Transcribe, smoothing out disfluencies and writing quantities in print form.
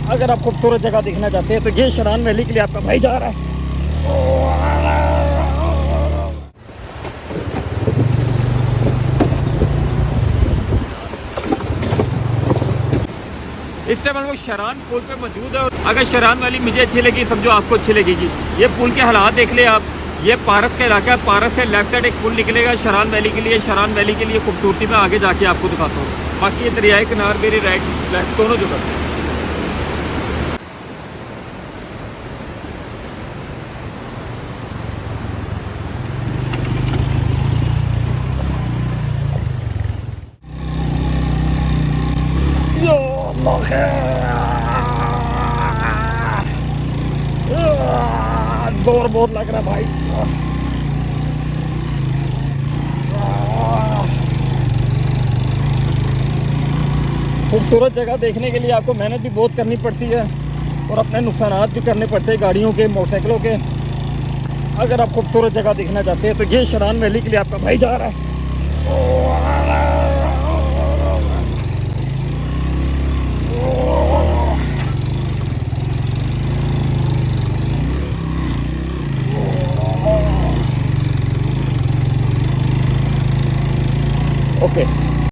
अगर आप खूबसूरत जगह देखना चाहते हैं तो ये शरान वैली के लिए आपका भाई जा रहा है। इस टाइम हम लोग शरान पुल पे मौजूद है और अगर शरान वैली मुझे अच्छी लगी समझो आपको अच्छी लगेगी। ये पुल के हालात देख ले आप। ये पारस का इलाका है। पारस से लेफ्ट साइड एक पुल निकलेगा शरान वैली के लिए। शरान वैली के लिए खूबसूरती में आगे जाके आपको दिखाता हूँ। बाकी ये दरियाई किनार मेरी राइट लेफ्ट दोनों जगह। दौर बहुत लग रहा है भाई। खूबसूरत जगह देखने के लिए आपको मेहनत भी बहुत करनी पड़ती है और अपने नुकसानात भी करने पड़ते हैं गाड़ियों के, मोटरसाइकिलों के। अगर आप खूबसूरत जगह देखना चाहते हैं तो ये शरान वैली के लिए आपका भाई जा रहा है। ओके